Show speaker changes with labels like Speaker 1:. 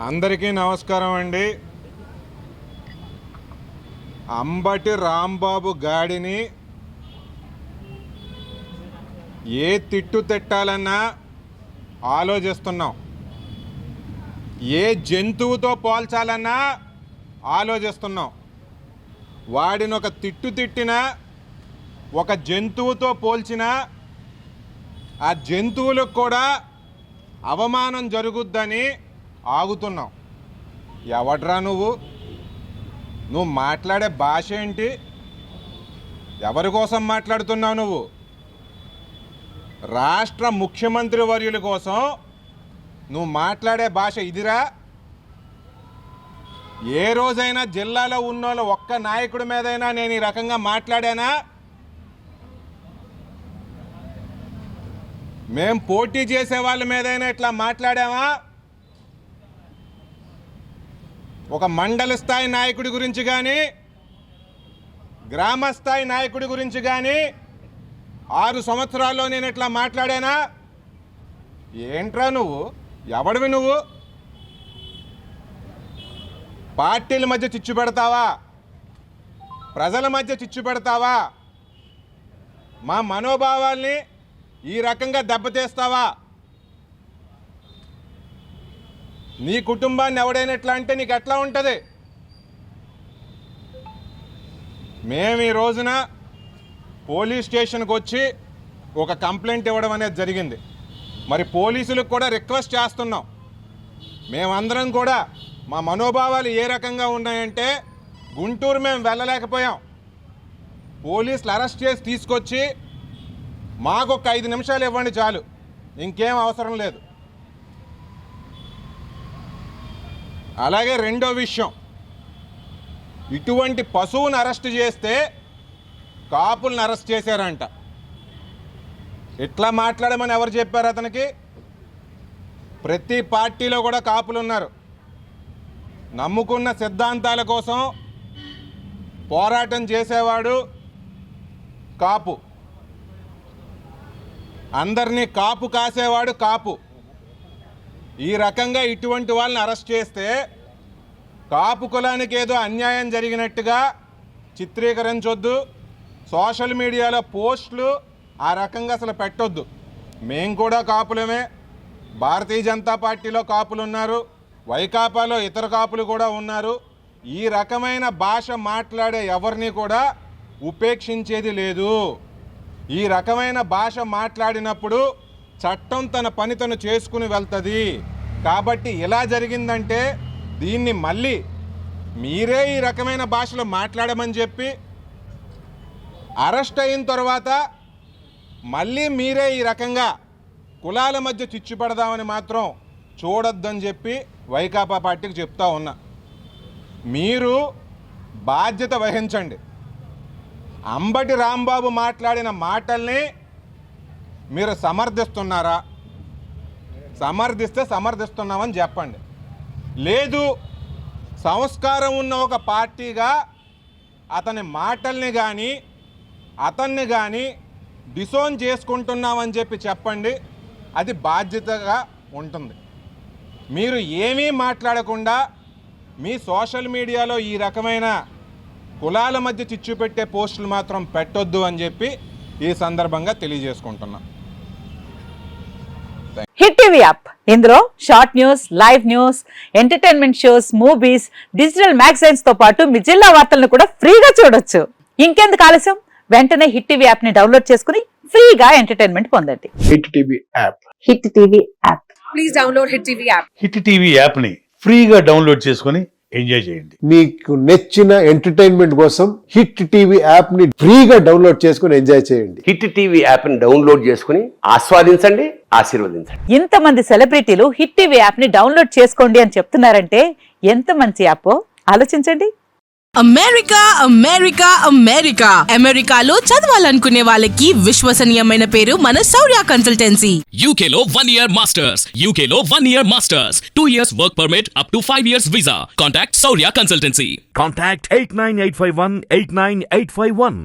Speaker 1: అందరికీ నమస్కారం అండి. అంబటి రాంబాబు గాడిని ఏ తిట్టు తిట్టాలన్నా ఆలోచిస్తున్నాం, ఏ జంతువుతో పోల్చాలన్నా ఆలోచిస్తున్నాం. వాడిని ఒక తిట్టు తిట్టినా, ఒక జంతువుతో పోల్చినా ఆ జంతువులకు కూడా అవమానం జరుగుద్దని ఆగుతున్నాం. ఎవడ్రా నువ్వు మాట్లాడే భాష ఏంటి? ఎవరి కోసం మాట్లాడుతున్నావు నువ్వు? రాష్ట్ర ముఖ్యమంత్రి వర్యుల కోసం నువ్వు మాట్లాడే భాష ఇదిరా? ఏ రోజైనా జిల్లాలో ఉన్నోళ్ళ ఒక్క నాయకుడి మీదైనా నేను ఈ రకంగా మాట్లాడానా? మేం పోటీ చేసే వాళ్ళ మీదైనా ఇట్లా మాట్లాడామా? ఒక మండల స్థాయి నాయకుడి గురించి కానీ, గ్రామ స్థాయి నాయకుడి గురించి కానీ 6 సంవత్సరాల్లో నేను ఇట్లా మాట్లాడానా? ఏంట్రా నువ్వు? ఎవడివి నువ్వు? పార్టీల మధ్య చిచ్చు పెడతావా? ప్రజల మధ్య చిచ్చు పెడతావా? మా మనోభావాల్ని ఈ రకంగా దెబ్బతీస్తావా? నీ కుటుంబాన్ని ఎవడైనా ఎట్లా అంటే నీకు ఎట్లా ఉంటుంది? మేము ఈ రోజున పోలీస్ స్టేషన్కి వచ్చి ఒక కంప్లైంట్ ఇవ్వడం అనేది జరిగింది. మరి పోలీసులకు కూడా రిక్వెస్ట్ చేస్తున్నాం, మేమందరం కూడా మా మనోభావాలు ఏ రకంగా ఉన్నాయంటే, గుంటూరు మేము వెళ్ళలేకపోయాం, పోలీసులు అరెస్ట్ చేసి తీసుకొచ్చి మాకు ఒక 5 నిమిషాలు ఇవ్వండి చాలు, ఇంకేం అవసరం లేదు. అలాగే రెండో విషయం, ఇటువంటి పశువుని అరెస్ట్ చేస్తే కాపులను అరెస్ట్ చేశారంట. ఇట్లా మాట్లాడమని ఎవరు చెప్పారు అతనికి? ప్రతి పార్టీలో కూడా కాపులు ఉన్నారు. నమ్ముకున్న సిద్ధాంతాల కోసం పోరాటం చేసేవాడు కాపు, అందరినీ కాపు కాసేవాడు కాపు. ఈ రకంగా ఇటువంటి వాళ్ళని అరెస్ట్ చేస్తే కాపు కులానికి ఏదో అన్యాయం జరిగినట్టుగా చిత్రీకరించొద్దు. సోషల్ మీడియాలో పోస్టులు ఆ రకంగా అసలు పెట్టొద్దు. మేము కూడా కాపులమే, భారతీయ జనతా పార్టీలో కాపులు ఉన్నారు, వైకాపాలో ఇతర కాపులు కూడా ఉన్నారు. ఈ రకమైన భాష మాట్లాడే ఎవరిని కూడా ఉపేక్షించేది లేదు. ఈ రకమైన భాష మాట్లాడినప్పుడు చట్టం తన పని తను చేసుకుని వెళ్తుంది. కాబట్టి ఇలా జరిగిందంటే దీన్ని మళ్ళీ మీరే ఈ రకమైన భాషలో మాట్లాడమని చెప్పి, అరెస్ట్ అయిన తర్వాత మళ్ళీ మీరే ఈ రకంగా కులాల మధ్య చిచ్చు పెడదామని మాత్రం చూడొద్దని చెప్పి వైకాపా పార్టీకి చెప్తా ఉన్నా. మీరు బాధ్యత వహించండి. అంబటి రాంబాబు మాట్లాడిన మాటల్ని మీరు సమర్థిస్తున్నారా? సమర్థిస్తే సమర్థిస్తున్నామని చెప్పండి. లేదు, సంస్కారం ఉన్న ఒక పార్టీగా అతని మాటల్ని కానీ అతన్ని కానీ డిసోన్ చేసుకుంటున్నామని చెప్పండి. అది బాధ్యతగా ఉంటుంది. మీరు ఏమీ మాట్లాడకుండా మీ సోషల్ మీడియాలో ఈ రకమైన కులాల మధ్య చిచ్చు పెట్టే పోస్టులు మాత్రం పెట్టొద్దు అని చెప్పి ఈ సందర్భంగా తెలియజేసుకుంటున్నా.
Speaker 2: హిట్ టీవీ యాప్, ఇందులో short news, live news, entertainment shows, movies, digital magazines తో పాటు మీ జిల్లా వార్తలను కూడా ఫ్రీగా చూడొచ్చు. ఇంకెందుకు ఆలస్యం? వెంటనే హిట్ టీవీ యాప్ ని డౌన్లోడ్ చేసుకుని ఫ్రీగా ఎంటర్టైన్మెంట్ పొందండి.
Speaker 3: Hit TV app,
Speaker 2: hit TV app,
Speaker 4: please download hit TV app.
Speaker 5: Hit TV app ని ఫ్రీగా డౌన్లోడ్ చేసుకుని ఎంజాయ్ చేయండి.
Speaker 3: మీకు నచ్చిన ఎంటర్టైన్మెంట్ కోసం హిట్ టీవీ యాప్ ని ఫ్రీగా డౌన్లోడ్ చేసుకుని ఎంజాయ్ చేయండి.
Speaker 6: హిట్ టీవీ యాప్ ని డౌన్లోడ్ చేసుకుని ఆస్వాదించండి, ఆశీర్వదించండి.
Speaker 2: ఇంతమంది సెలబ్రిటీలు హిట్ టీవీ యాప్ ని డౌన్లోడ్ చేసుకోండి అని చెప్తున్నారంటే ఎంత మంచి యాప్ ఆలోచించండి.
Speaker 4: అమెరికా అమెరికా అమెరికా అమెరికాలో చదవాలనుకునే వాళ్ళకి విశ్వసనీయమైన పేరు మన శౌర్య కన్సల్టెన్సీ.
Speaker 7: UK లో 1 year masters, UK లో 1 year masters, 2 years work permit up to 5 years visa. Contact Saurya Consultancy.
Speaker 8: Contact 89851 89851.